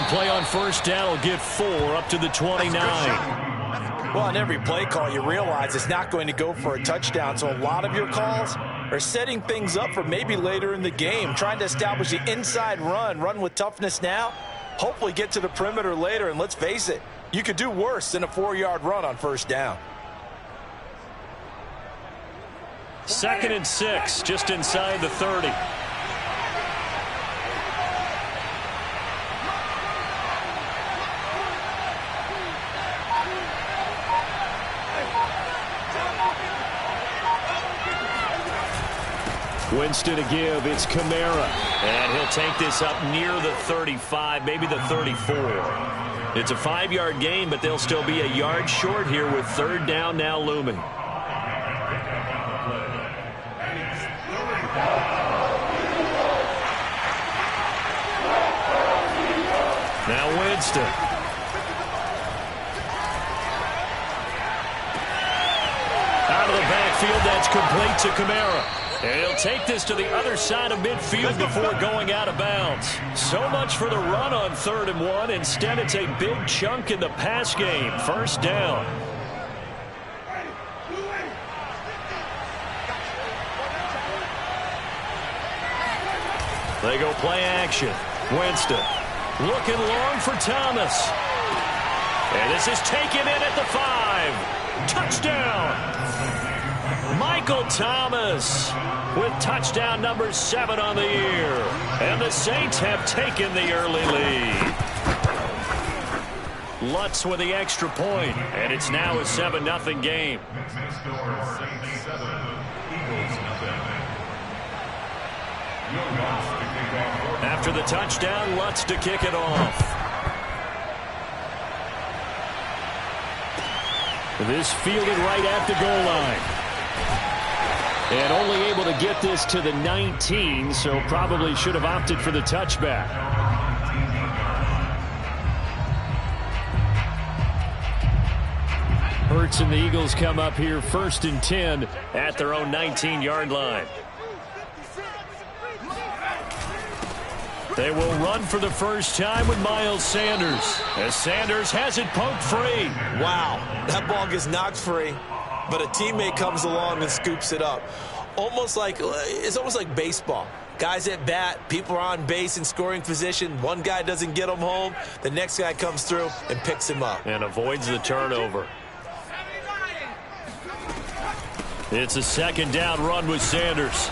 play on first down will get 4 up to the 29. Well, on every play call, you realize it's not going to go for a touchdown, so a lot of your calls are setting things up for maybe later in the game, trying to establish the inside run with toughness now, hopefully get to the perimeter later, and let's face it, you could do worse than a 4-yard run on first down. 2nd and 6, just inside the 30. Winston to give. It's Kamara. And he'll take this up near the 35, maybe the 34. It's a 5-yard gain, but they'll still be a yard short here with 3rd down now looming. Now Winston. Out of the backfield, that's complete to Kamara. And he'll take this to the other side of midfield before going out of bounds. So much for the run on 3rd and 1. Instead, it's a big chunk in the pass game. 1st down. They go play action. Winston looking long for Thomas. And this is taken in at the 5. Touchdown. Michael Thomas with touchdown number 7 on the year. And the Saints have taken the early lead. Lutz with the extra point, and it's now a 7-0 game. After the touchdown, Lutz to kick it off. This fielded right at the goal line. And only able to get this to the 19, so probably should have opted for the touchback. Hurts and the Eagles come up here 1st and 10 at their own 19-yard line. They will run for the first time with Miles Sanders, as Sanders has it poked free. Wow, that ball gets knocked free, but a teammate comes along and scoops it up. It's almost like baseball. Guys at bat, people are on base in scoring position. One guy doesn't get him home. The next guy comes through and picks him up. And avoids the turnover. It's a 2nd down run with Sanders.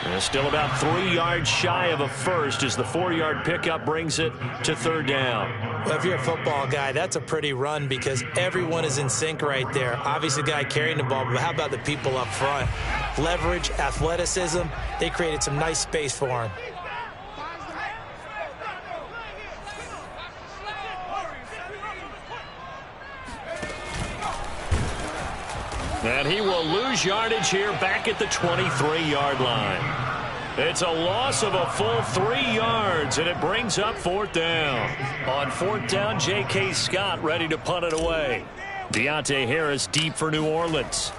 And still about 3 yards shy of a first as the 4-yard pickup brings it to 3rd down. Well, if you're a football guy, that's a pretty run because everyone is in sync right there. Obviously, the guy carrying the ball, but how about the people up front? Leverage, athleticism, they created some nice space for him. And he will lose yardage here back at the 23-yard line. It's a loss of a full 3 yards, and it brings up 4th down. On 4th down, J.K. Scott ready to punt it away. Deontay Harris deep for New Orleans.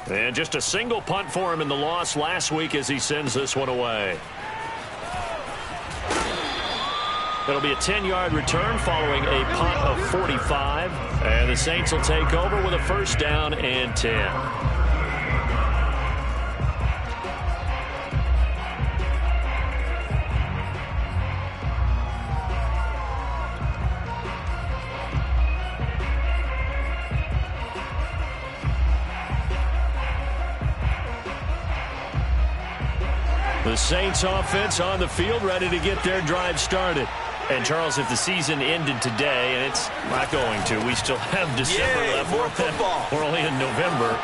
And just a single punt for him in the loss last week as he sends this one away. It'll be a 10-yard return following a punt of 45. And the Saints will take over with a 1st down and 10. The Saints offense on the field ready to get their drive started. And, Charles, if the season ended today, and it's not going to, we still have December left. More football. We're only in November.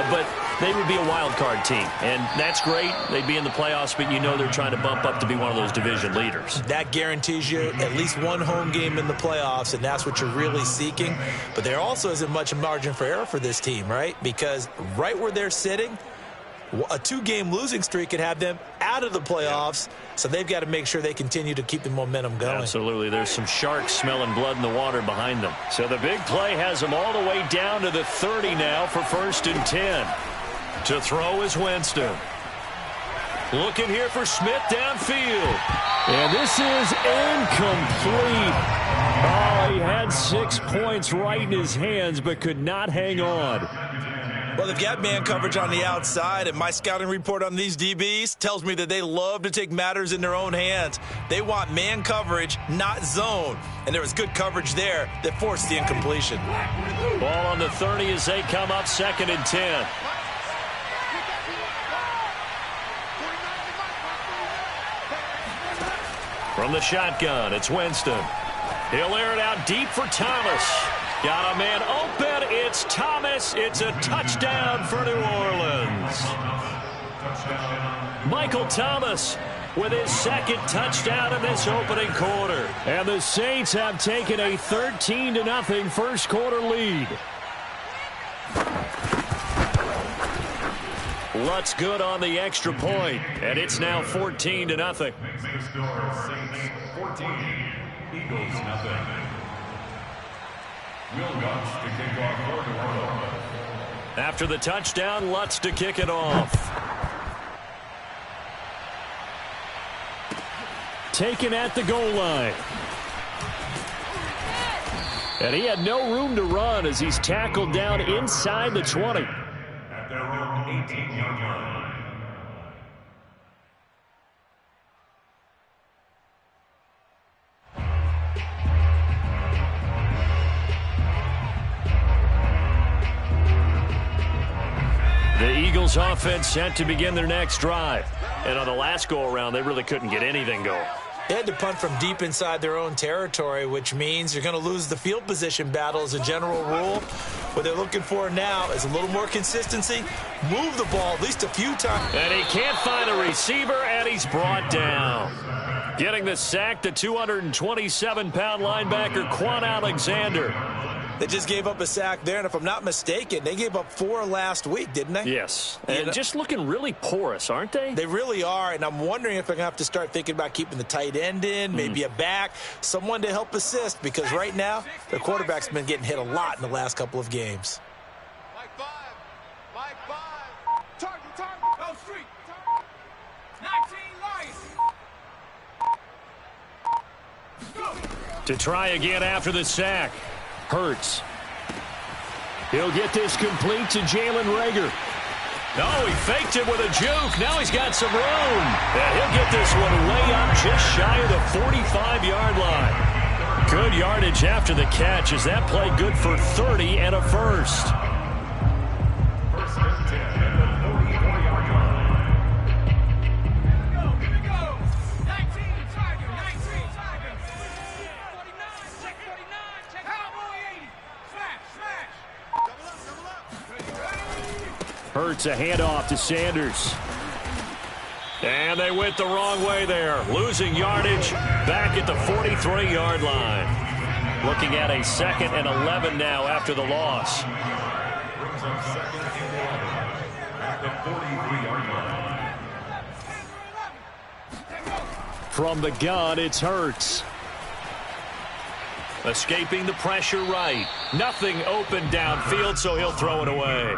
But they would be a wild card team. And that's great. They'd be in the playoffs, but you know they're trying to bump up to be one of those division leaders. That guarantees you at least one home game in the playoffs, and that's what you're really seeking. But there also isn't much margin for error for this team, right? Because right where they're sitting, a 2-game losing streak could have them out of the playoffs, so they've got to make sure they continue to keep the momentum going. Absolutely. There's some sharks smelling blood in the water behind them. So the big play has them all the way down to the 30 now for 1st and 10. To throw is Winston. Looking here for Smith downfield. And this is incomplete. Oh, he had 6 points right in his hands, but could not hang on. Well, they've got man coverage on the outside, and my scouting report on these DBs tells me that they love to take matters in their own hands. They want man coverage, not zone. And there was good coverage there that forced the incompletion. Ball on the 30 as they come up 2nd and 10. From the shotgun, it's Winston. He'll air it out deep for Thomas. Got a man open. It's Thomas. It's a touchdown for New Orleans. Michael Thomas with his 2nd touchdown in this opening quarter. And the Saints have taken a 13-0 first quarter lead. Lutz good on the extra point, and it's now 14-0. Saints 14, Eagles nothing. After the touchdown, Lutz to kick it off. Taken at the goal line. And he had no room to run as he's tackled down inside the 20. At their own 18-yard line. The Eagles offense set to begin their next drive. And on the last go-around, they really couldn't get anything going. They had to punt from deep inside their own territory, which means you're going to lose the field position battle as a general rule. What they're looking for now is a little more consistency. Move the ball at least a few times. And he can't find a receiver, and he's brought down. Getting the sack, the 227-pound linebacker, Quan Alexander. They just gave up a sack there, and if I'm not mistaken, they gave up 4 last week, didn't they? Yes, and just looking really porous, aren't they? They really are, and I'm wondering if they're going to have to start thinking about keeping the tight end in, maybe a back, someone to help assist, because right now, their quarterback's been getting hit a lot in the last couple of games. Mike 5. Target, go street. 19 Lions. Go. To try again after the sack. Hurts. He'll get this complete to Jalen Reagor. No, he faked it with a juke. Now he's got some room. And he'll get this one way up just shy of the 45-yard line. Good yardage after the catch as that play good for 30 and a first. First and 10 at the 44-yard line. Here we go. 19 Tiger. 49, check Cowboy 80. Smash. Double up. Ready. Hurts a handoff to Sanders. And they went the wrong way there. Losing yardage back at the 43-yard line. Looking at a 2nd and 11 now after the loss. Brings up 2nd and 11 at the 43-yard line. From the gun, it's Hurts. Escaping the pressure right. Nothing open downfield, so he'll throw it away.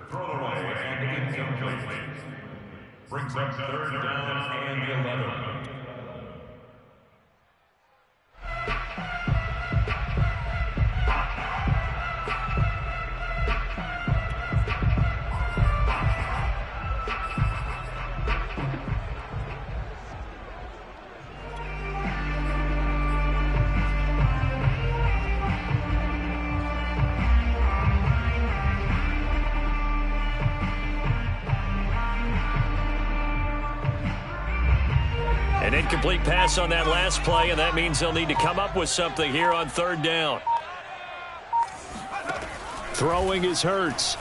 Thrown away and incomplete. Brings up 3rd down and 11. An incomplete pass on that last play, and that means they'll need to come up with something here on 3rd down. Throwing is Hurts.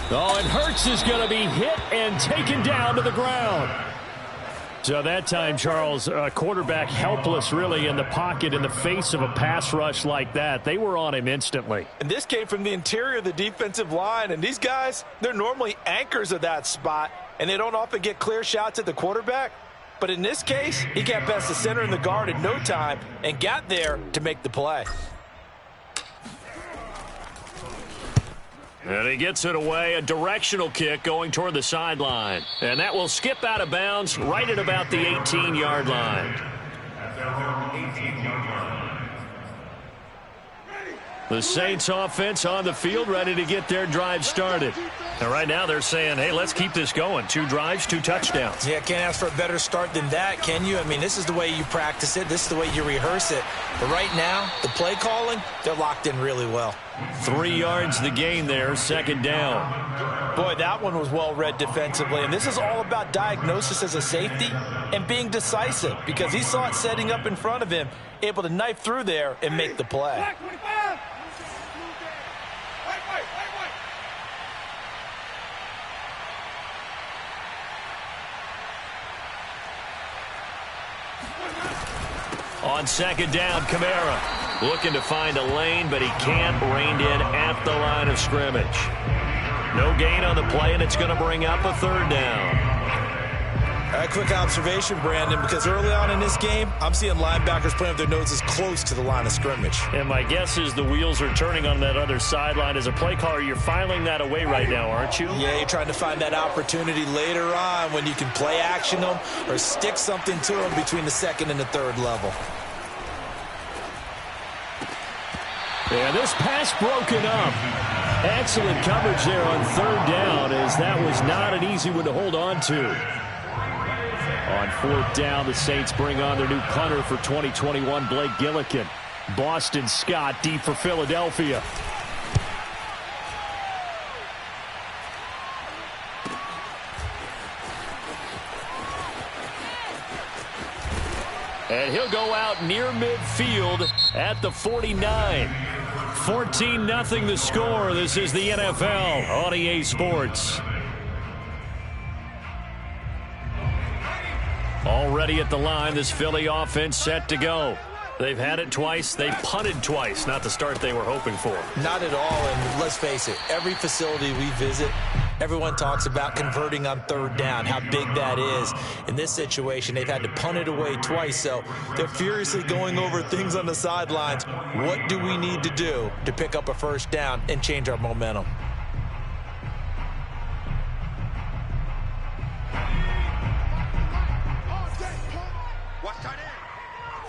Oh, and Hurts is going to be hit and taken down to the ground. So that time, Charles, quarterback helpless really in the pocket in the face of a pass rush like that. They were on him instantly. And this came from the interior of the defensive line, and these guys, they're normally anchors of that spot, and they don't often get clear shots at the quarterback. But in this case, he got past the center and the guard in no time and got there to make the play. And he gets it away, a directional kick going toward the sideline. And that will skip out of bounds right at about the 18-yard line. The Saints offense on the field, ready to get their drive started. And right now they're saying, hey, let's keep this going. 2 drives, 2 touchdowns. Yeah, can't ask for a better start than that, can you? I mean, this is the way you practice it. This is the way you rehearse it. But right now, the play calling, they're locked in really well. 3 yards the gain there, 2nd down. Boy, that one was well read defensively. And this is all about diagnosis as a safety and being decisive, because he saw it setting up in front of him, able to knife through there and make the play. On 2nd down, Kamara looking to find a lane, but he can't. Reined in at the line of scrimmage. No gain on the play, and it's going to bring up a 3rd down. A quick observation, Brandon, because early on in this game, I'm seeing linebackers playing with their noses close to the line of scrimmage. And my guess is the wheels are turning on that other sideline. As a play caller, you're filing that away right now, aren't you? Yeah, you're trying to find that opportunity later on when you can play action them or stick something to them between the 2nd and the 3rd level. And this pass broken up. Excellent coverage there on 3rd down, as that was not an easy one to hold on to. On 4th down, the Saints bring on their new punter for 2021, Blake Gillikin. Boston Scott deep for Philadelphia. And he'll go out near midfield at the 49. 14-0 the score. This is the NFL on EA Sports. Already at the line, this Philly offense set to go. They've had it twice. They've punted twice. Not the start they were hoping for. Not at all, and let's face it, every facility we visit, everyone talks about converting on 3rd down, how big that is. In this situation, they've had to punt it away twice, so they're furiously going over things on the sidelines. What do we need to do to pick up a 1st down and change our momentum? Watch tight end.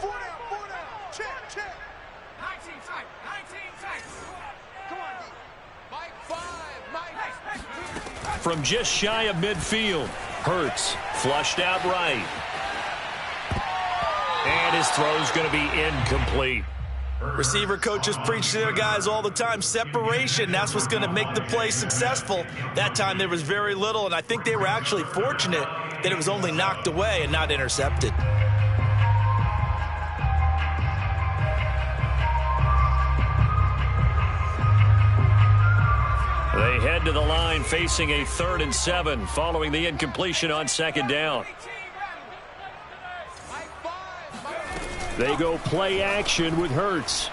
4 down. Check. 19 tight. Come on, D. Mike 5. Mike. From just shy of midfield, Hurts flushed out right. And his throw's going to be incomplete. Receiver coaches preach to their guys all the time. Separation, that's what's going to make the play successful. That time there was very little, and I think they were actually fortunate that it was only knocked away and not intercepted. They head to the line facing a 3rd and 7 following the incompletion on 2nd down. They go play action with Hurts.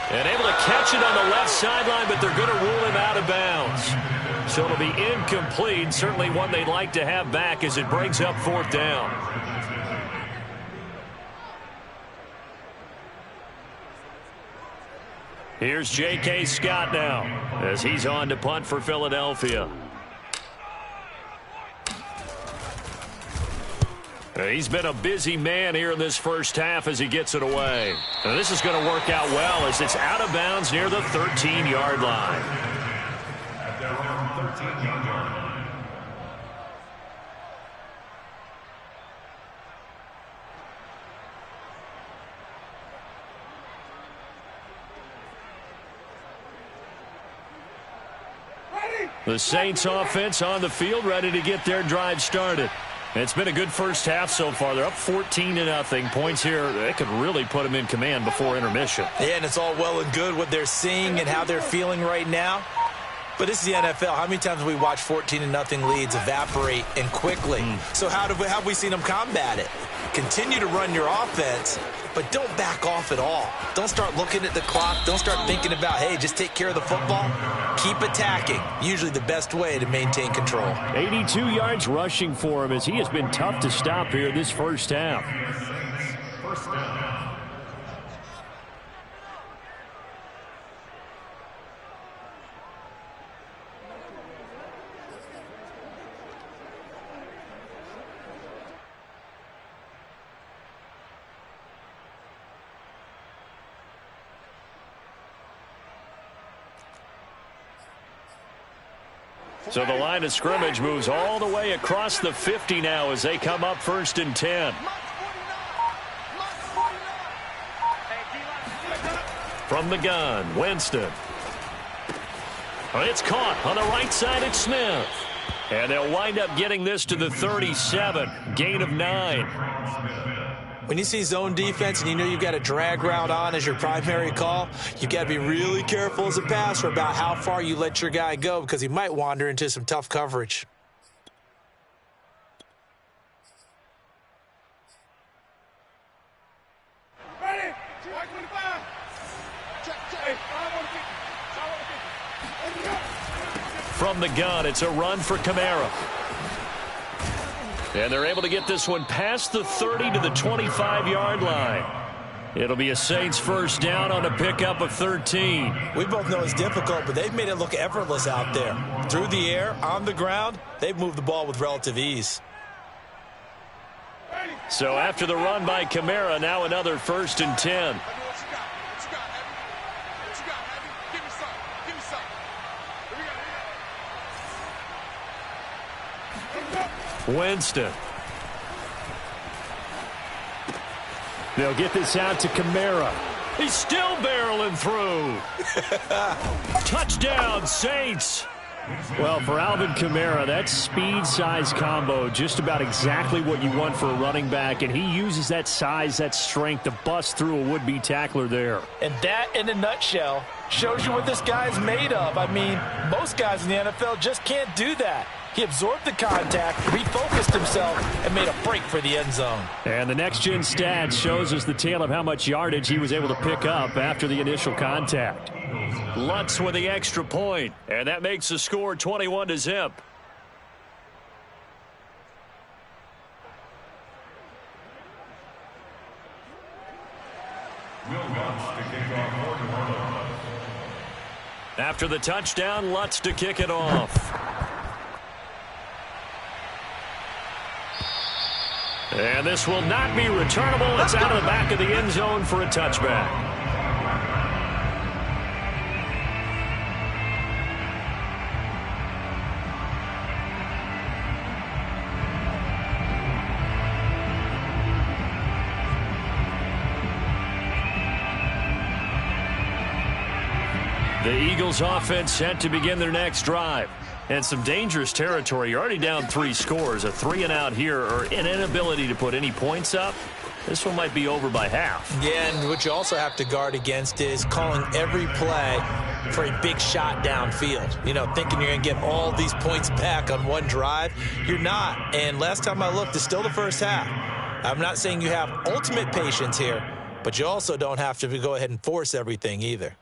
And able to catch it on the left sideline, but they're going to rule him out of bounds. So it'll be incomplete. Certainly one they'd like to have back as it brings up 4th down. Here's J.K. Scott now as he's on to punt for Philadelphia. He's been a busy man here in this first half as he gets it away. And this is going to work out well as it's out of bounds near the 13-yard line. At their own 13-yard line. The Saints offense on the field ready to get their drive started. It's been a good first half so far. They're up 14-0. Points here, they could really put them in command before intermission. Yeah, and it's all well and good what they're seeing and how they're feeling right now. But this is the NFL. How many times have we watched 14-0 leads evaporate and quickly? So how have we seen them combat it? Continue to run your offense, but don't back off at all. Don't start looking at the clock. Don't start thinking about, hey, just take care of the football. Keep attacking. Usually the best way to maintain control. 82 yards rushing for him as he has been tough to stop here this first half. First down. So the line of scrimmage moves all the way across the 50 now as they come up 1st and 10. From the gun, Winston. It's caught on the right side at Smith. And they'll wind up getting this to the 37. Gain of 9. When you see zone defense and you know you've got a drag route on as your primary call, you've got to be really careful as a passer about how far you let your guy go because he might wander into some tough coverage. From the gun, it's a run for Kamara. And they're able to get this one past the 30 to the 25-yard line. It'll be a Saints first down on a pickup of 13. We both know it's difficult, but they've made it look effortless out there. Through the air, on the ground, they've moved the ball with relative ease. So after the run by Kamara, now another 1st and 10. Winston. They'll get this out to Kamara. He's still barreling through. Touchdown, Saints. Well, for Alvin Kamara, that speed-size combo, just about exactly what you want for a running back, and he uses that size, that strength to bust through a would-be tackler there. And that, in a nutshell, shows you what this guy's made of. I mean, most guys in the NFL just can't do that. He absorbed the contact, refocused himself, and made a break for the end zone. And the next-gen stats shows us the tale of how much yardage he was able to pick up after the initial contact. Lutz with the extra point, and that makes the score 21-0. After the touchdown, Lutz to kick it off. And this will not be returnable. It's out of the back of the end zone for a touchback. The Eagles offense set to begin their next drive. And some dangerous territory. You're already down 3 scores. A 3-and-out here, or an inability to put any points up. This one might be over by half. Yeah, and what you also have to guard against is calling every play for a big shot downfield. You know, thinking you're going to get all these points back on one drive. You're not. And last time I looked, it's still the first half. I'm not saying you have ultimate patience here, but you also don't have to go ahead and force everything either.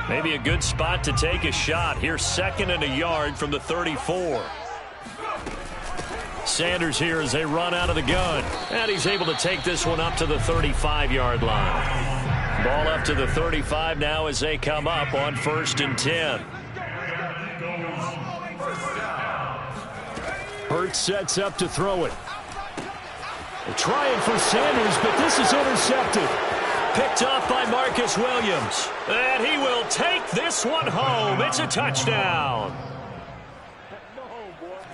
Maybe a good spot to take a shot. Here's 2nd and a yard from the 34. Sanders here as they run out of the gun. And he's able to take this one up to the 35-yard line. Ball up to the 35 now as they come up on 1st and 10. Hurts sets up to throw it. They're trying for Sanders, but this is intercepted. Picked off by Marcus Williams. And he will take this one home. It's a touchdown.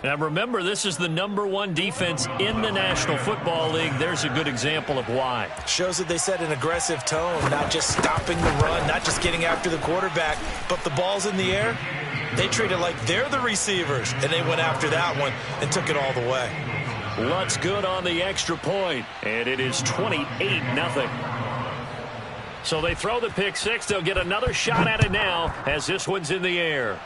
Now remember, this is the #1 defense in the National Football League. There's a good example of why. Shows that they set an aggressive tone, not just stopping the run, not just getting after the quarterback, but the ball's in the air. They treat it like they're the receivers, and they went after that one and took it all the way. Lutz good on the extra point, and it is 28-0. So they throw the pick six. They'll get another shot at it now as this one's in the air.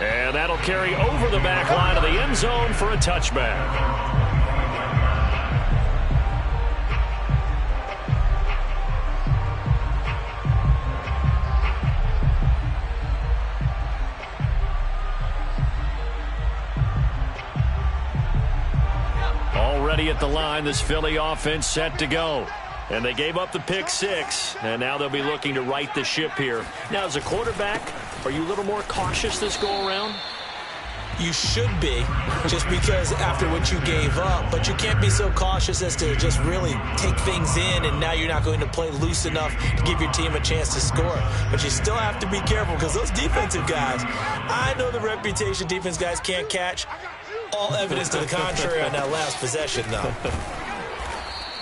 And that'll carry over the back line of the end zone for a touchback. Already at the line, this Philly offense set to go. And they gave up the pick six, and now they'll be looking to right the ship here. Now, as a quarterback, are you a little more cautious this go-around? You should be, just because after what you gave up. But you can't be so cautious as to just really take things in, and now you're not going to play loose enough to give your team a chance to score. But you still have to be careful, because those defensive guys, I know the reputation defense guys can't catch. All evidence to the contrary on that last possession, though.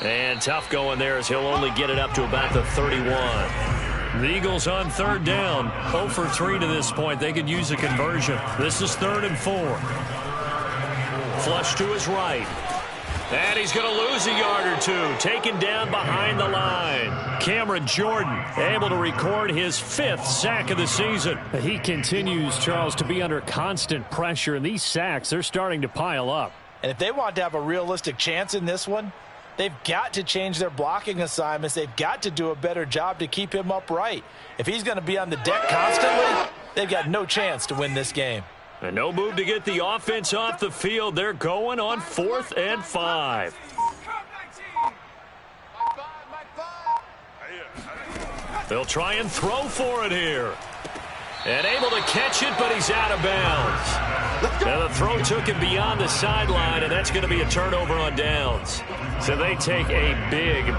And tough going there, as he'll only get it up to about the 31. The Eagles on third down, 0 for 3 to this point. They could use a conversion. This is 3rd and 4. Flush to his right. And he's going to lose a yard or two. Taken down behind the line. Cameron Jordan able to record his 5th sack of the season. He continues, Charles, to be under constant pressure. And these sacks, they're starting to pile up. And if they want to have a realistic chance in this one, they've got to change their blocking assignments. They've got to do a better job to keep him upright. If he's going to be on the deck constantly, they've got no chance to win this game. And no move to get the offense off the field. They're going on 4th and 5. They'll try and throw for it here. And able to catch it, but he's out of bounds. Now the throw took him beyond the sideline, and that's going to be a turnover on downs. So they take a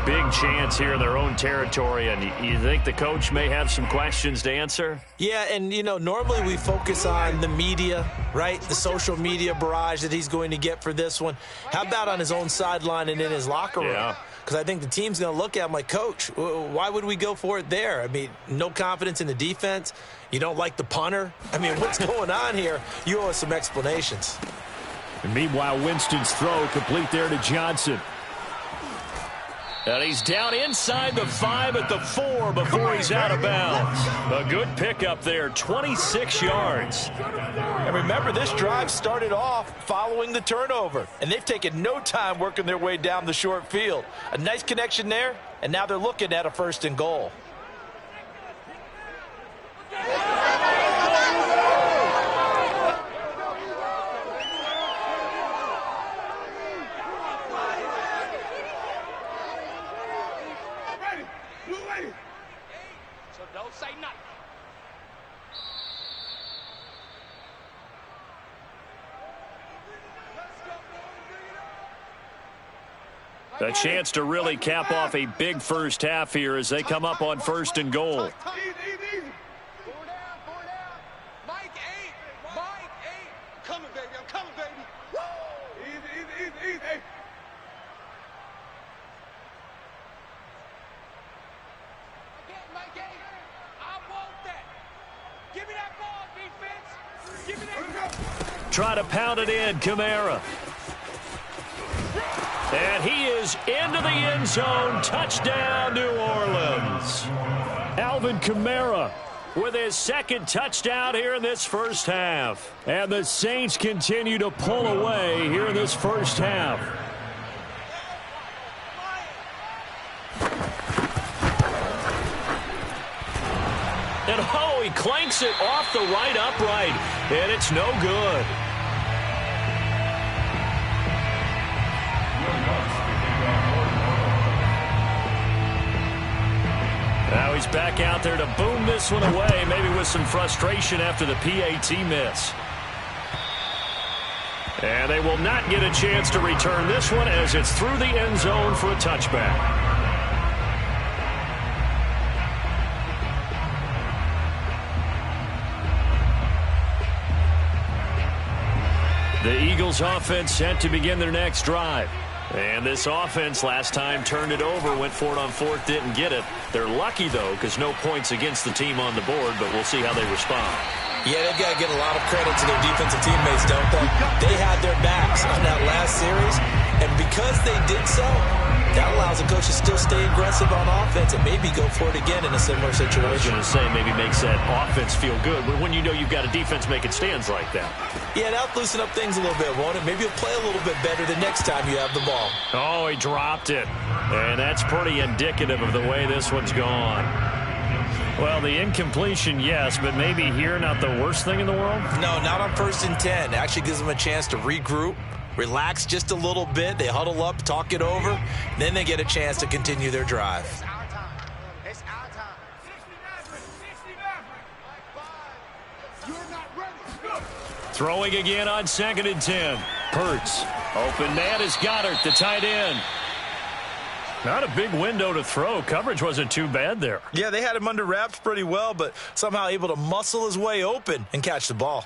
big chance here in their own territory. And you think the coach may have some questions to answer? Yeah, and, you know, normally we focus on the media, right? The social media barrage that he's going to get for this one. How about on his own sideline and in his locker room? Yeah. Because I think the team's going to look at him like, Coach, why would we go for it there? I mean, no confidence in the defense. You don't like the punter? I mean, what's going on here? You owe us some explanations. And meanwhile, Winston's throw complete there to Johnson. And he's down inside the 5 at the 4 before he's out of bounds. A good pickup there, 26 yards. And remember, this drive started off following the turnover, and they've taken no time working their way down the short field. A nice connection there, and now they're looking at a 1st and goal. So don't say nothing. A chance to really cap off a big first half here as they come up on 1st and goal. Easy. 4 down. Mike 8. I'm coming, baby. Woo! Easy. Mike 8. I want that. Give me that ball, defense. Give me that. Try to pound it in, Kamara. And he is into the end zone. Touchdown, New Orleans. Alvin Kamara with his 2nd touchdown here in this first half. And the Saints continue to pull away here in this first half. And he clanks it off the right upright, and it's no good. Now he's back out there to boom this one away, maybe with some frustration after the PAT miss. And they will not get a chance to return this one as it's through the end zone for a touchback. The Eagles offense set to begin their next drive. And this offense last time turned it over, went for it on 4th, didn't get it. They're lucky, though, because no points against the team on the board, but we'll see how they respond. Yeah, they've got to get a lot of credit to their defensive teammates, don't they? They had their backs on that last series, and because they did so, that allows the coach to still stay aggressive on offense and maybe go for it again in a similar situation. I was going to say maybe makes that offense feel good, but when you know you've got a defense making stands like that. Yeah, that'll loosen up things a little bit, won't it? Maybe you'll play a little bit better the next time you have the ball. Oh, he dropped it. And that's pretty indicative of the way this one's gone. Well, the incompletion, yes, but maybe here not the worst thing in the world? No, not on 1st and 10. It actually gives them a chance to regroup, relax just a little bit. They huddle up, talk it over. Then they get a chance to continue their drive. It's our time. 69. You're not ready. Throwing again on 2nd and 10. Hurts. Open man is Goddard, the tight end. Not a big window to throw. Coverage wasn't too bad there. Yeah, they had him under wraps pretty well, but somehow able to muscle his way open and catch the ball.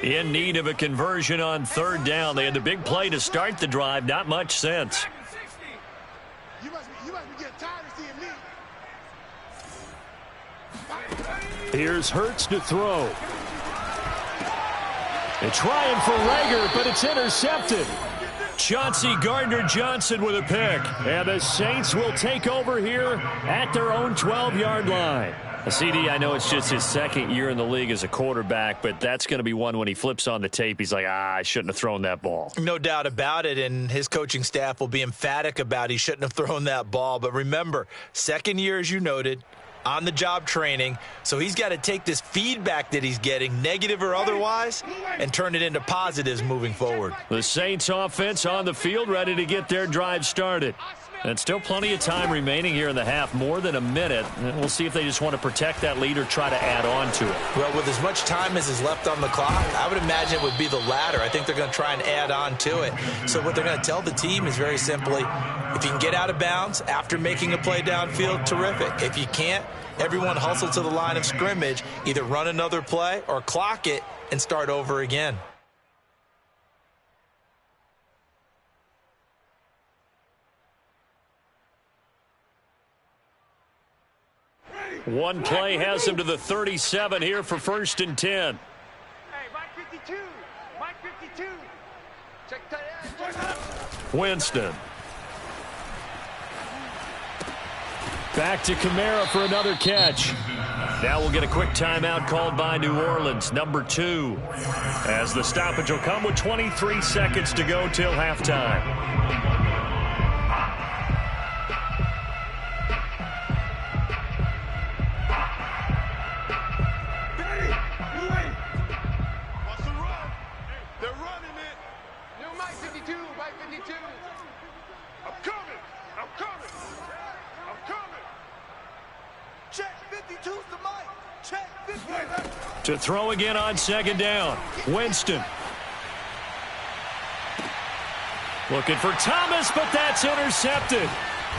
In need of a conversion on 3rd down. They had the big play to start the drive. Not much sense. You must be getting tired of seeing me. Here's Hurts to throw. They're trying for Rager, but it's intercepted. Chauncey Gardner-Johnson with a pick. And the Saints will take over here at their own 12-yard line. CD, I know it's just his 2nd year in the league as a quarterback, but that's going to be one when he flips on the tape, he's like, I shouldn't have thrown that ball. No doubt about it, and his coaching staff will be emphatic about he shouldn't have thrown that ball. But remember, 2nd year, as you noted, on-the-job training, so he's got to take this feedback that he's getting, negative or otherwise, and turn it into positives moving forward. The Saints offense on the field, ready to get their drive started. And still plenty of time remaining here in the half, more than a minute. And we'll see if they just want to protect that lead or try to add on to it. Well, with as much time as is left on the clock, I would imagine it would be the latter. I think they're going to try and add on to it. So what they're going to tell the team is very simply, if you can get out of bounds after making a play downfield, terrific. If you can't, everyone hustle to the line of scrimmage, either run another play or clock it and start over again. One play has him to the 37 here for 1st and 10. Hey, Mike 52. Mike 52. Check that. Winston. Back to Kamara for another catch. Now we'll get a quick timeout called by New Orleans, number 2. As the stoppage will come with 23 seconds to go till halftime. To throw again on 2nd down. Winston. Looking for Thomas, but that's intercepted.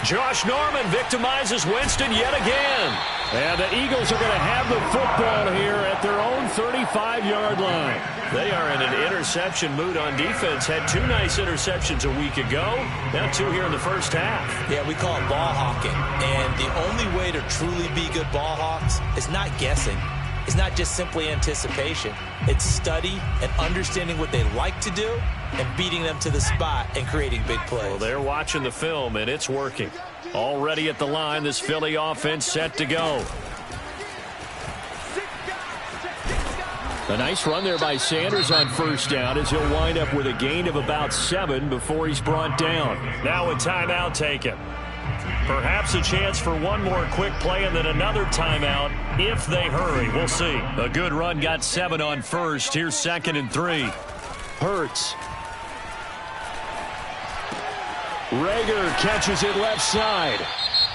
Josh Norman victimizes Winston yet again. And the Eagles are going to have the football here at their own 35-yard line. They are in an interception mood on defense. Had 2 nice interceptions a week ago. Now 2 here in the first half. Yeah, we call it ball hawking. And the only way to truly be good ball hawks is not guessing. It's not just simply anticipation. It's study and understanding what they like to do and beating them to the spot and creating big plays. Well, they're watching the film, and it's working. Already at the line, this Philly offense set to go. A nice run there by Sanders on 1st down as he'll wind up with a gain of about 7 before he's brought down. Now a timeout taken. Perhaps a chance for one more quick play and then another timeout if they hurry. We'll see. A good run got 7 on 1st. Here's 2nd and 3. Hurts. Rager catches it left side.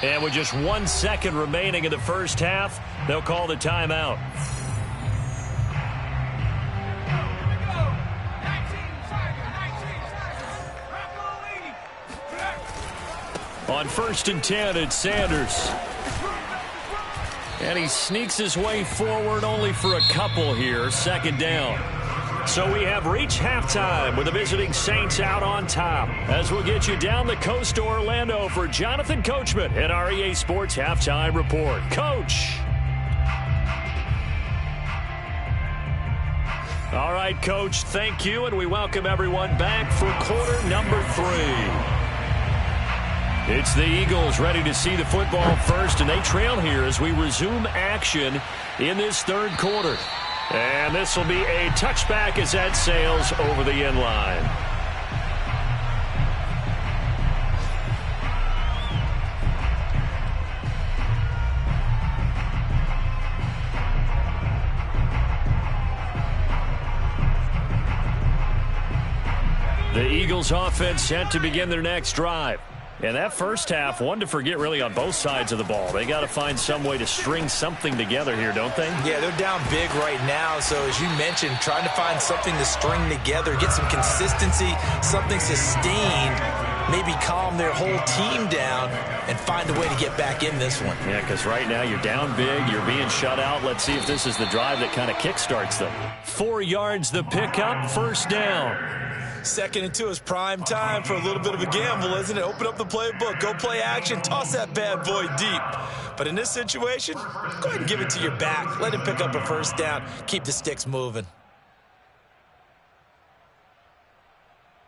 And with just 1 second remaining in the first half, they'll call the timeout. On 1st and 10, it's Sanders. And he sneaks his way forward only for a couple here. 2nd down. So we have reached halftime with the visiting Saints out on top. As we'll get you down the coast to Orlando for Jonathan Coachman at our EA Sports Halftime Report. Coach. All right, Coach, thank you, and we welcome everyone back for quarter number 3. It's the Eagles ready to see the football first, and they trail here as we resume action in this 3rd quarter. And this will be a touchback as that sails over the end line. The Eagles offense set to begin their next drive. And that first half, one to forget really on both sides of the ball. They got to find some way to string something together here, don't they? Yeah, they're down big right now. So as you mentioned, trying to find something to string together, get some consistency, something sustained, maybe calm their whole team down and find a way to get back in this one. Yeah, because right now you're down big, you're being shut out. Let's see if this is the drive that kind of kickstarts them. 4 yards the pickup, first down. 2nd and 2 is prime time for a little bit of a gamble, isn't it? Open up the playbook, go play action, toss that bad boy deep. But in this situation, go ahead and give it to your back. Let him pick up a first down. Keep the sticks moving.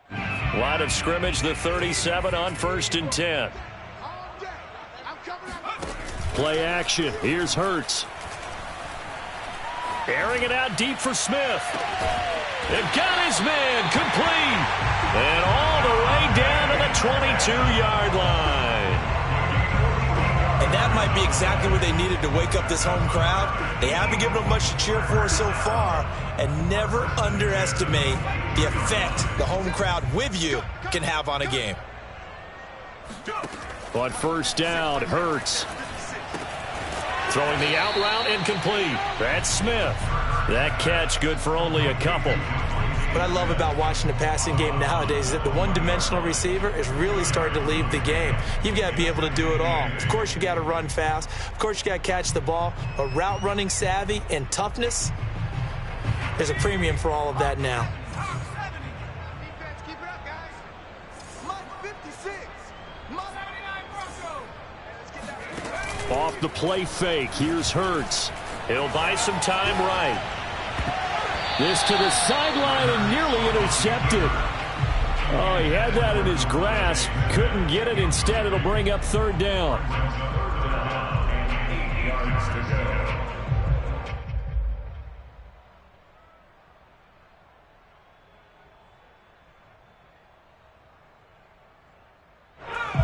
Line of scrimmage, the 37 on 1st and 10. Play action. Here's Hurts. Airing it out deep for Smith. They've got his man complete. And all the way down to the 22-yard line. And that might be exactly what they needed to wake up this home crowd. They haven't given them much to cheer for so far. And never underestimate the effect the home crowd with you can have on a game. On first down, Hurts. Throwing the out route incomplete. That's Smith. That catch good for only a couple. What I love about watching the passing game nowadays is that the one-dimensional receiver is really starting to leave the game. You've got to be able to do it all. Of course, you got to run fast. Of course, you got to catch the ball. But route running savvy and toughness, there's a premium for all of that now. Off the play fake. Here's Hurts. He'll buy some time right. This to the sideline and nearly intercepted. Oh, he had that in his grasp. Couldn't get it. Instead, it'll bring up 3rd down. 8 yards to go.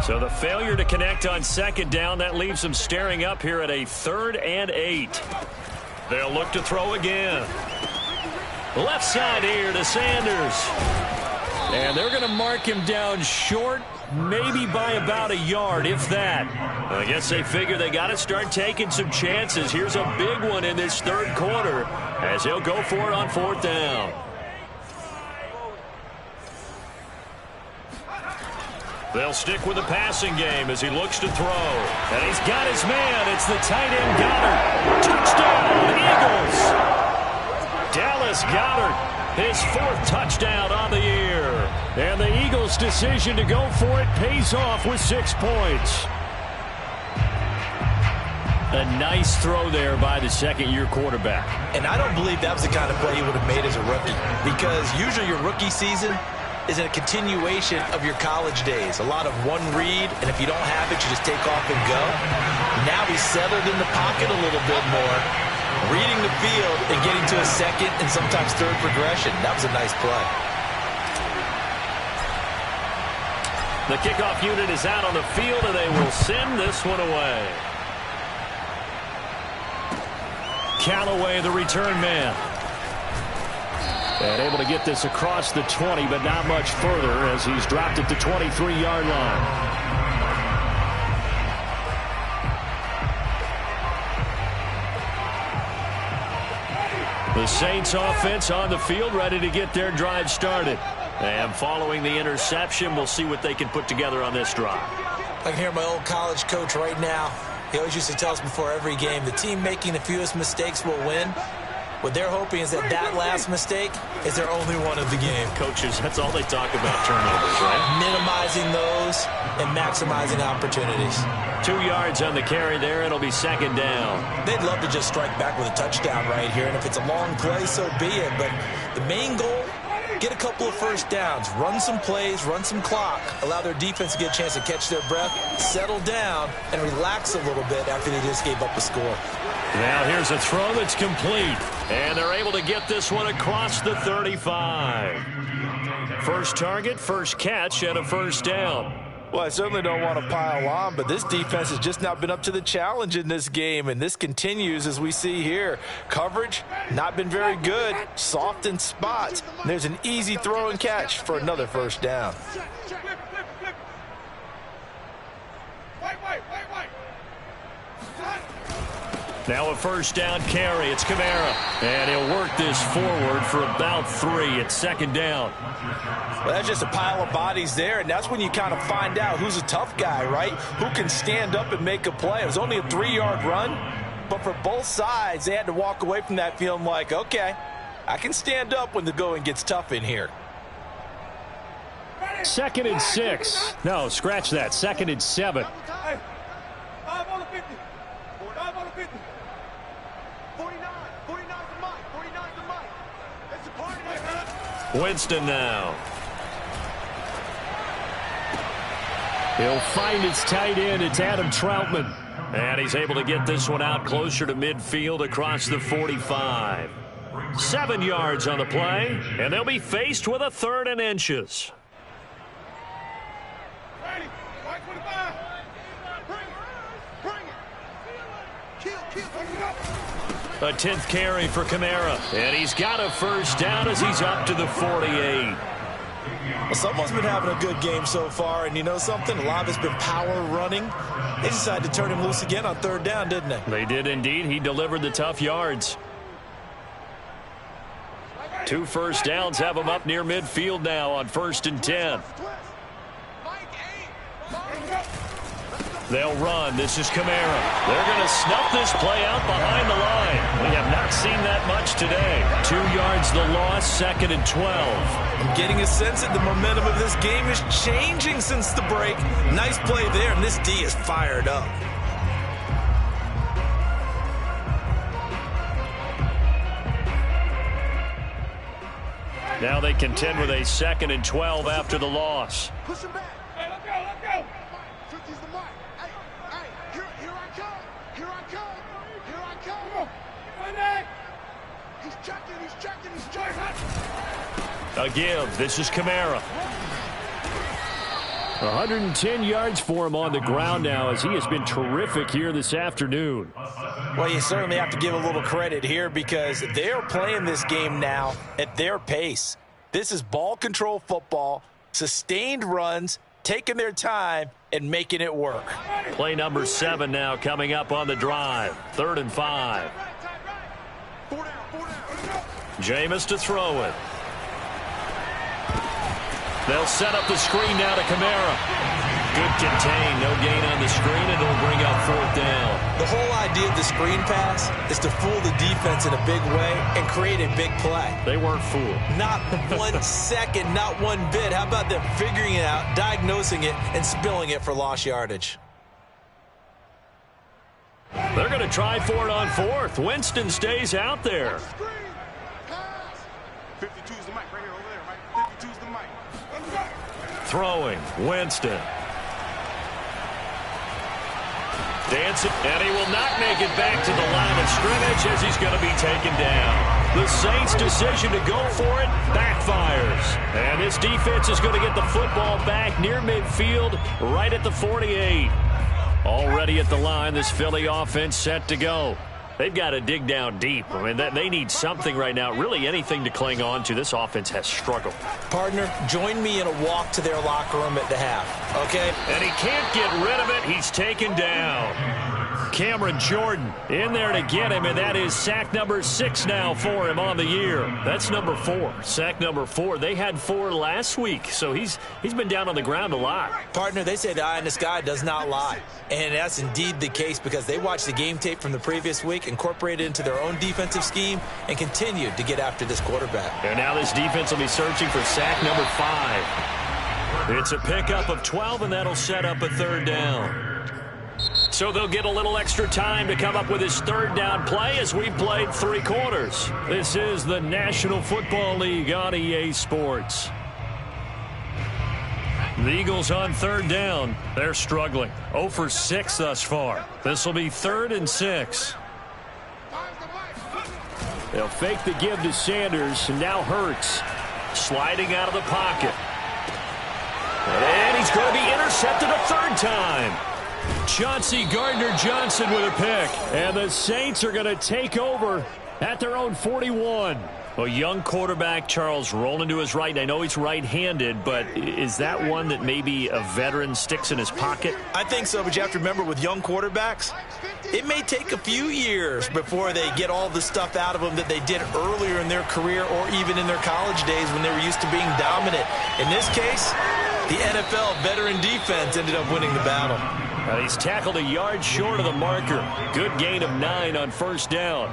So the failure to connect on 2nd down, that leaves them staring up here at a 3rd and 8. They'll look to throw again. Left side here to Sanders. And they're going to mark him down short, maybe by about a yard, if that. I guess they figure they got to start taking some chances. Here's a big one in this 3rd quarter as he'll go for it on 4th down. They'll stick with the passing game as he looks to throw. And he's got his man. It's the tight end Goddard. Touchdown, Eagles. Dallas Goddard, his 4th touchdown on the year. And the Eagles' decision to go for it pays off with 6 points. A nice throw there by the 2nd-year quarterback. And I don't believe that was the kind of play he would have made as a rookie. Because usually your rookie season is a continuation of your college days. A lot of one read, and if you don't have it, you just take off and go. Now he's settled in the pocket a little bit more, reading the field and getting to a 2nd and sometimes 3rd progression. That was a nice play. The kickoff unit is out on the field, and they will send this one away. Callaway, the return man. And able to get this across the 20, but not much further as he's dropped at the 23-yard line. The Saints offense on the field, ready to get their drive started. And following the interception, we'll see what they can put together on this drive. I can hear my old college coach right now. He always used to tell us before every game, the team making the fewest mistakes will win. What they're hoping is that that last mistake is their only one of the game. Coaches, that's all they talk about, turnovers, right? Minimizing those and maximizing opportunities. 2 yards on the carry there. It'll be 2nd down. They'd love to just strike back with a touchdown right here, and if it's a long play, so be it. But the main goal, get a couple of first downs, run some plays, run some clock, allow their defense to get a chance to catch their breath, settle down, and relax a little bit after they just gave up a score. Now here's a throw that's complete. And they're able to get this one across the 35. First target, first catch, and a first down. Well, I certainly don't want to pile on, but this defense has just not been up to the challenge in this game, and this continues as we see here. Coverage, not been very good, soft in spots. And there's an easy throw and catch for another first down. Now a first down carry. It's Kamara. And he'll work this forward for about 3. It's second down. Well, that's just a pile of bodies there, and that's when you kind of find out who's a tough guy, right? Who can stand up and make a play. It was only a 3-yard run, but for both sides, they had to walk away from that feeling like, okay, I can stand up when the going gets tough in here. 2nd and 6. No, scratch that. 2nd and 7. Hey, 5 on the 50. 5 on the 50. 49. 49's the mic. 49's the mic. It's a party. Winston now. He'll find his tight end. It's Adam Troutman. And he's able to get this one out closer to midfield across the 45. 7 yards on the play, and they'll be faced with a 3rd and inches. Ready. White 25. Bring it. Bring it. Kill. A 10th carry for Kamara. And he's got a first down as he's up to the 48. Well, someone's been having a good game so far, and you know something? A lot of it's been power running. They decided to turn him loose again on 3rd down, didn't they? They did indeed. He delivered the tough yards. 2 first downs have him up near midfield now on 1st and 10. They'll run. This is Kamara. They're going to snuff this play out behind the line. We have not seen that much today. 2 yards the loss, 2nd and 12. I'm getting a sense that the momentum of this game is changing since the break. Nice play there, and this D is fired up. Now they contend with a 2nd and 12 after the loss. Push him back. Hey, let's go. Let's go. 50's the mic. Hey, here I come. Here I come. Here I come. Come on. He's checking. He's checking. He's checking. A give. This is Kamara. 110 yards for him on the ground now as he has been terrific here this afternoon. Well, you certainly have to give a little credit here because they're playing this game now at their pace. This is ball control football, sustained runs, taking their time, and making it work. Play number 7 now coming up on the drive. 3rd and 5. Jameis to throw it. They'll set up the screen now to Kamara. Good contain, no gain on the screen, and it'll bring up 4th down. The whole idea of the screen pass is to fool the defense in a big way and create a big play. They weren't fooled. Not 1 second, not 1 bit. How about them figuring it out, diagnosing it, and spilling it for lost yardage? They're going to try for it on 4th. Winston stays out there. 52's the mic right here over there, right? 52's the mic. Throwing, Winston. Dancing, and he will not make it back to the line of scrimmage as he's going to be taken down. The Saints' decision to go for it backfires. And this defense is going to get the football back near midfield, right at the 48. Already at the line, this Philly offense set to go. They've got to dig down deep. I mean, they need something right now, really anything to cling on to. This offense has struggled. Partner, join me in a walk to their locker room at the half, okay? And he can't get rid of it. He's taken down. Cameron Jordan in there to get him, and that is sack number 6 now for him on the year. That's number 4. Sack number 4. They had 4 last week, so he's been down on the ground a lot. Partner, they say the eye in the sky does not lie. And that's indeed the case because they watched the game tape from the previous week, incorporated it into their own defensive scheme, and continued to get after this quarterback. And now this defense will be searching for sack number 5. It's a pickup of 12, and that'll set up a 3rd down. So they'll get a little extra time to come up with his 3rd down play as we played 3 quarters. This is the National Football League on EA Sports. The Eagles on 3rd down. They're struggling. 0 for 6 thus far. This will be 3rd and 6. They'll fake the give to Sanders, and now Hurts. Sliding out of the pocket. And he he's going to be intercepted a third time. Chauncey Gardner-Johnson with a pick. And the Saints are going to take over at their own 41. A young quarterback, Charles, rolling to his right. And I know he's right-handed, but is that one that maybe a veteran sticks in his pocket? I think so, but you have to remember with young quarterbacks, it may take a few years before they get all the stuff out of them that they did earlier in their career or even in their college days when they were used to being dominant. In this case, the NFL veteran defense ended up winning the battle. He's tackled a yard short of the marker. Good gain of 9 on first down.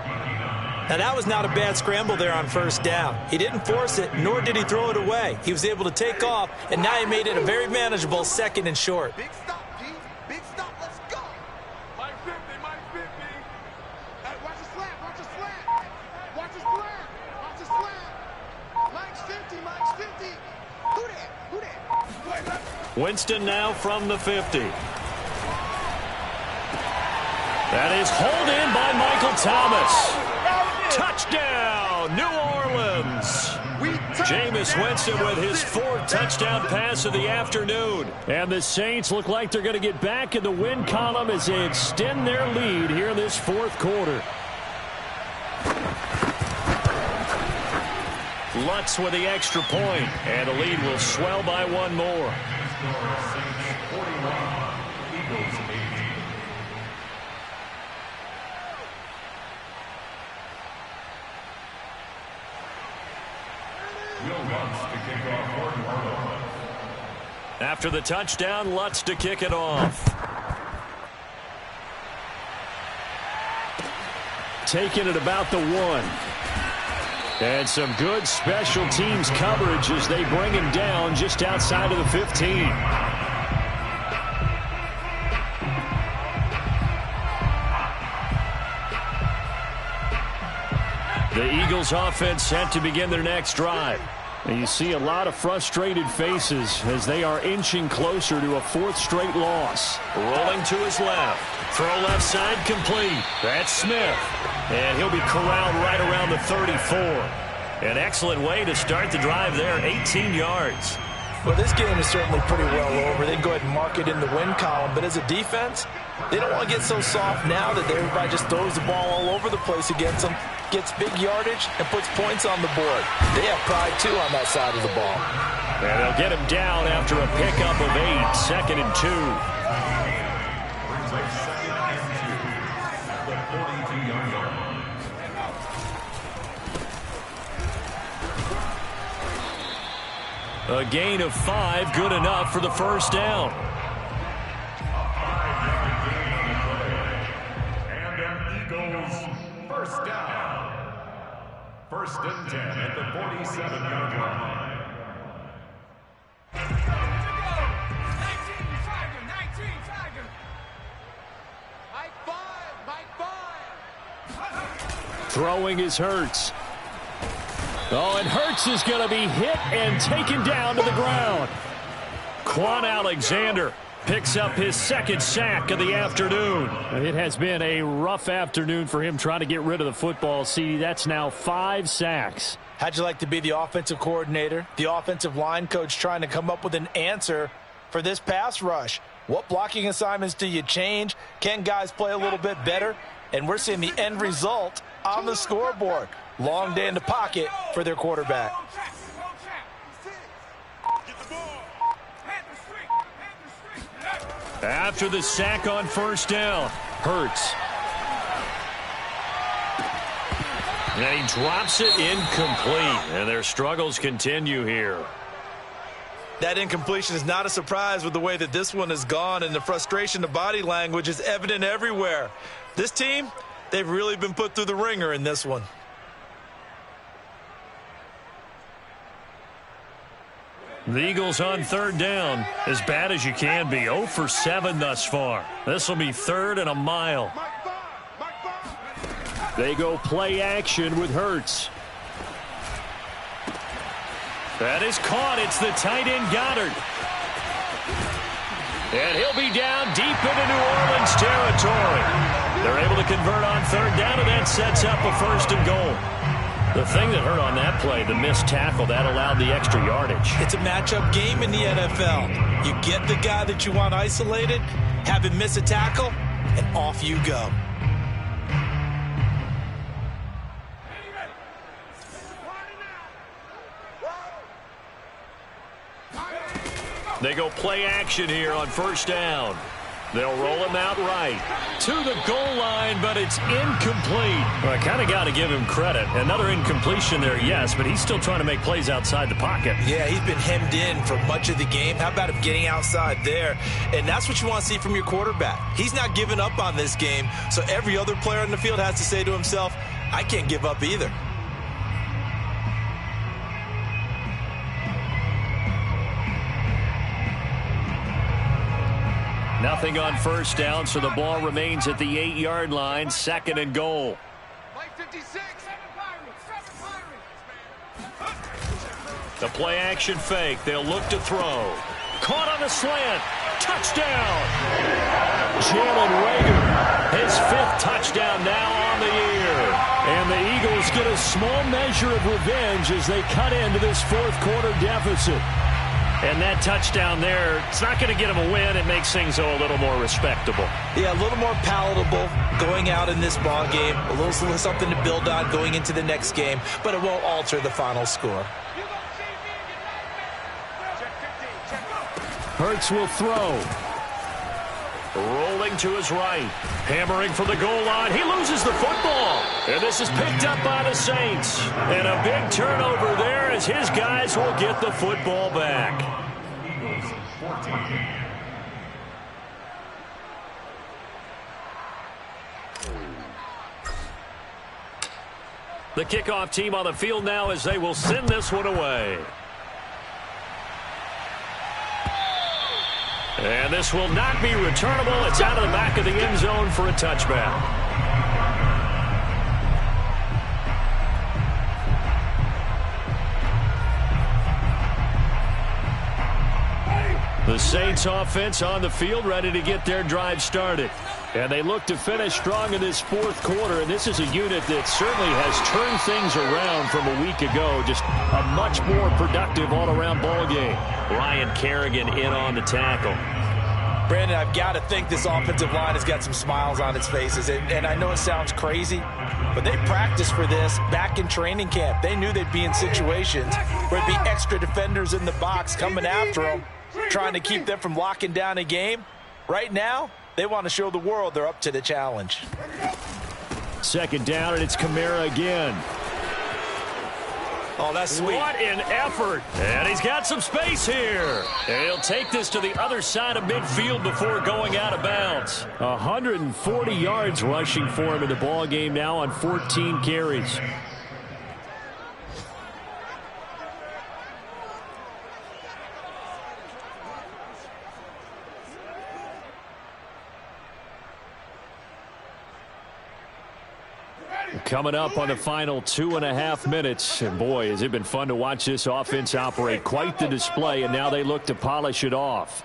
Now, that was not a bad scramble there on first down. He didn't force it, nor did he throw it away. He was able to take off, and now he made it a very manageable 2nd and short. Big stop, D. Big stop. Let's go. Mike 50, Mike 50. Hey, watch his slant. Watch his slant. Watch his slant. Watch his slant. Mike's 50. Mike's 50. Who that? Who that? Winston now from the 50. That is hauled in by Michael Thomas. Touchdown, New Orleans. Jameis Winston with his 4th touchdown pass of the afternoon. And the Saints look like they're going to get back in the win column as they extend their lead here in this 4th quarter. Lutz with the extra point, and the lead will swell by 1 more. After the touchdown, Lutz to kick it off. Taking it about the 1. And some good special teams coverage as they bring him down just outside of the 15. The Eagles offense set to begin their next drive. And you see a lot of frustrated faces as they are inching closer to a 4th straight loss. Rolling to his left. Throw left side complete. That's Smith. And he'll be corralled right around the 34. An excellent way to start the drive there, 18 yards. Well, this game is certainly pretty well over. They can go ahead and mark it in the win column. But as a defense, they don't want to get so soft now that everybody just throws the ball all over the place against them, gets big yardage, and puts points on the board. They have pride, too, on that side of the ball. And they'll get him down after a pickup of 8, 2nd and 2. A gain of 5, good enough for the first down. And an Eagles first down. 1st and 10 at the 47-yard line. 19 Tiger. Mike 5. Throwing is Hurts. Oh, and Hurts is going to be hit and taken down to the ground. Quan Alexander picks up his 2nd sack of the afternoon. It has been a rough afternoon for him trying to get rid of the football. See, that's now 5 sacks. How'd you like to be the offensive coordinator, the offensive line coach trying to come up with an answer for this pass rush? What blocking assignments do you change? Can guys play a little bit better? And we're seeing the end result on the scoreboard. Long day in the pocket for their quarterback. After the sack on first down, Hurts. And he drops it incomplete. And their struggles continue here. That incompletion is not a surprise with the way that this one has gone, and the frustration, the body language is evident everywhere. This team, they've really been put through the ringer in this one. The Eagles on 3rd down, as bad as you can be. 0 for 7 thus far. This will be 3rd and a mile. They go play action with Hurts. That is caught. It's the tight end Goddard. And he'll be down deep into New Orleans territory. They're able to convert on 3rd down, and that sets up a 1st and goal. The thing that hurt on that play, the missed tackle, that allowed the extra yardage. It's a matchup game in the NFL. You get the guy that you want isolated, have him miss a tackle, and off you go. They go play action here on first down. They'll roll him out right to the goal line, but it's incomplete. Well, I kind of got to give him credit. Another incompletion there, yes, but he's still trying to make plays outside the pocket. Yeah, he's been hemmed in for much of the game. How about him getting outside there? And that's what you want to see from your quarterback. He's not giving up on this game, so every other player in the field has to say to himself, I can't give up either. Nothing on first down, so the ball remains at the 8-yard line, 2nd and goal. The play action fake. They'll look to throw. Caught on the slant. Touchdown. Jalen Reagor, his 5th touchdown now on the year. And the Eagles get a small measure of revenge as they cut into this 4th quarter deficit. And that touchdown there, it's not going to get them a win. It makes things a little more respectable. Yeah, a little more palatable going out in this ball game. A little something to build on going into the next game, but it won't alter the final score. Hurts will throw. Rolling to his right. Hammering from the goal line. He loses the football. And this is picked up by the Saints. And a big turnover there as his guys will get the football back. The kickoff team on the field now as they will send this one away. And this will not be returnable. It's out of the back of the end zone for a touchback. The Saints offense on the field ready to get their drive started. And they look to finish strong in this 4th quarter. And this is a unit that certainly has turned things around from a week ago. Just a much more productive all-around ball game. Ryan Kerrigan in on the tackle. Brandon, I've got to think this offensive line has got some smiles on its faces. And I know it sounds crazy, but they practiced for this back in training camp. They knew they'd be in situations where there'd be extra defenders in the box coming after them, trying to keep them from locking down a game. Right now, they want to show the world they're up to the challenge. 2nd down, and it's Kamara again. Oh, that's sweet. What an effort. And he's got some space here. And he'll take this to the other side of midfield before going out of bounds. 140 yards rushing for him in the ball game now on 14 carries. Coming up on the final 2.5 minutes. And boy, has it been fun to watch this offense operate. Quite the display, and now they look to polish it off.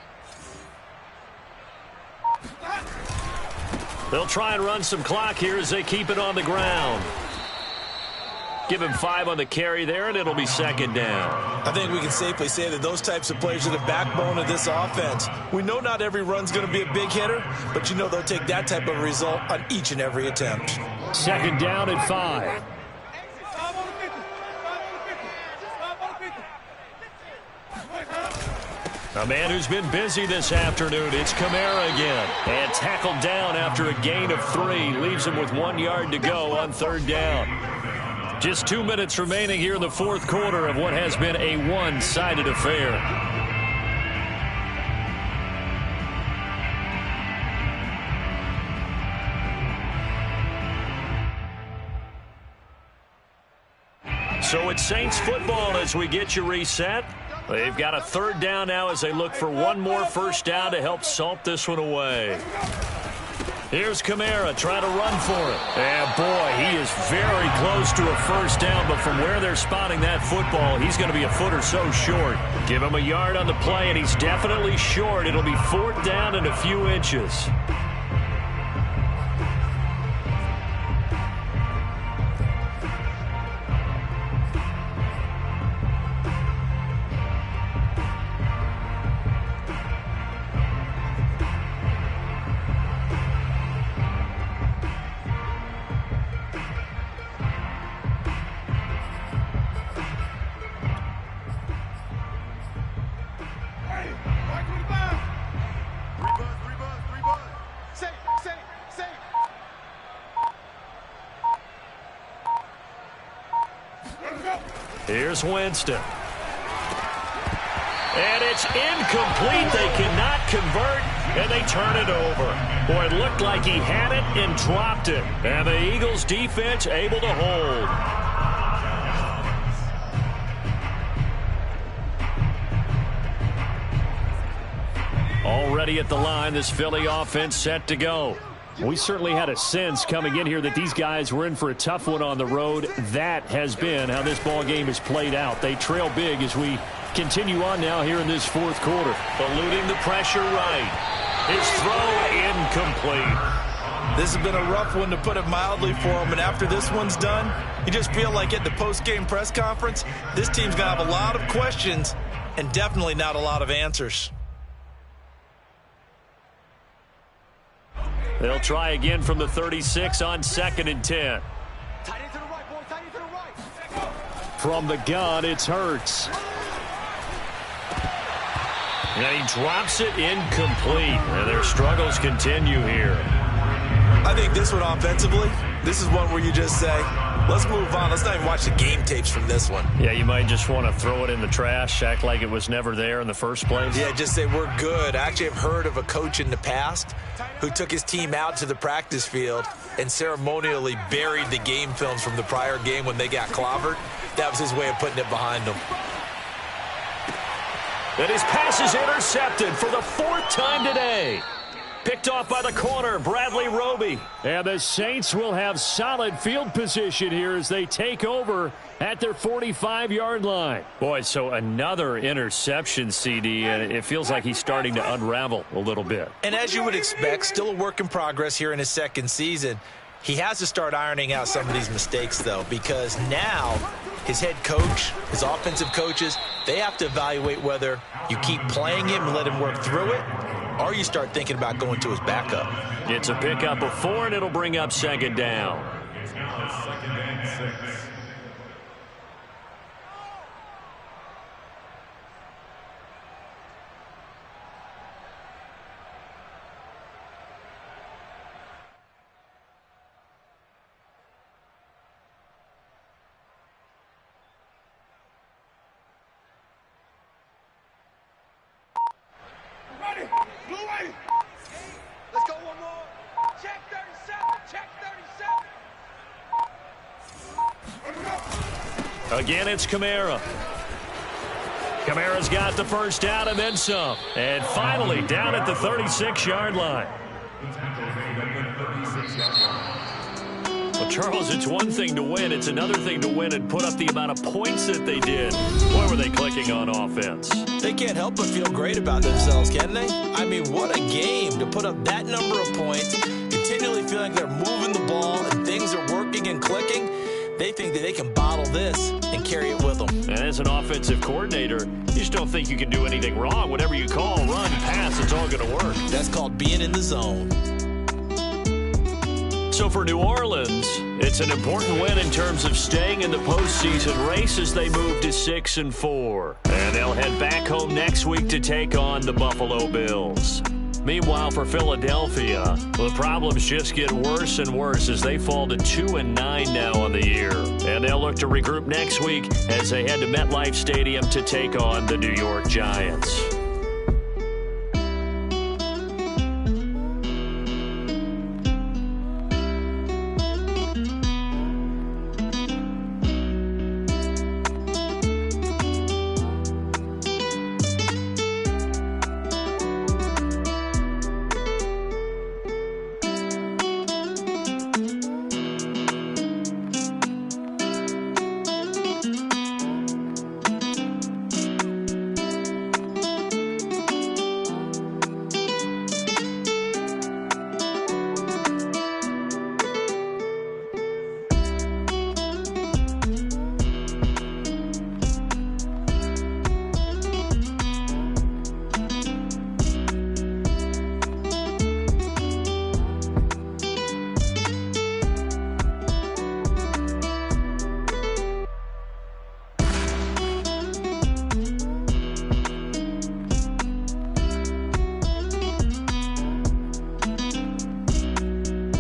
They'll try and run some clock here as they keep it on the ground. Give him 5 on the carry there, and it'll be 2nd down. I think we can safely say that those types of players are the backbone of this offense. We know not every run's going to be a big hitter, but you know they'll take that type of result on each and every attempt. 2nd down and 5. A man who's been busy this afternoon. It's Kamara again. And tackled down after a gain of 3. Leaves him with 1 yard to go on 3rd down. Just 2 minutes remaining here in the 4th quarter of what has been a one-sided affair. So it's Saints football as we get you reset. They've got a 3rd down now as they look for one more first down to help salt this one away. Here's Kamara trying to run for it. And boy, he is very close to a first down, but from where they're spotting that football, he's going to be a foot or so short. Give him a yard on the play, and he's definitely short. It'll be 4th down and a few inches. Here's Winston. And it's incomplete. They cannot convert, and they turn it over. Boy, it looked like he had it and dropped it. And the Eagles defense able to hold. Already at the line, this Philly offense set to go. We certainly had a sense coming in here that these guys were in for a tough one on the road. That has been how this ball game has played out. They trail big as we continue on now here in this fourth quarter. Eluding the pressure right. His throw incomplete. This has been a rough one, to put it mildly, for him. And after this one's done, you just feel like at the post-game press conference, this team's going to have a lot of questions and definitely not a lot of answers. They'll try again from the 36 on 2nd and 10. From the gun, it's Hurts. And he drops it incomplete. And their struggles continue here. I think this one offensively, this is one where you just say, let's move on. Let's not even watch the game tapes from this one. Yeah, you might just want to throw it in the trash, act like it was never there in the first place. Yeah, just say we're good. I actually have heard of a coach in the past who took his team out to the practice field and ceremonially buried the game films from the prior game when they got clobbered. That was his way of putting it behind them. And his pass is intercepted for the 4th time today. Picked off by the corner, Bradley Roby. And the Saints will have solid field position here as they take over at their 45-yard line. Boy, so another interception, CD, and it feels like he's starting to unravel a little bit. And as you would expect, still a work in progress here in his second season. He has to start ironing out some of these mistakes, though, because now his head coach, his offensive coaches, they have to evaluate whether you keep playing him and let him work through it, or you start thinking about going to his backup. It's a pickup of 4, and it'll bring up 2nd down. It's now 2nd and 6. Let's go one more. Check 37. Check 37. Again, it's Kamara. Kamara's got the first down and then some. And finally, down at the 36-yard line. Well, Charles, it's one thing to win. It's another thing to win and put up the amount of points that they did. Where were they clicking on offense? They can't help but feel great about themselves, can they? I mean, what a game to put up that number of points, continually feeling they're moving the ball and things are working and clicking. They think that they can bottle this and carry it with them. And as an offensive coordinator, you just don't think you can do anything wrong. Whatever you call, run, pass, it's all going to work. That's called being in the zone. So for New Orleans, it's an important win in terms of staying in the postseason race as they move to 6-4. And they'll head back home next week to take on the Buffalo Bills. Meanwhile, for Philadelphia, the problems just get worse and worse as they fall to 2-9 now on the year. And they'll look to regroup next week as they head to MetLife Stadium to take on the New York Giants.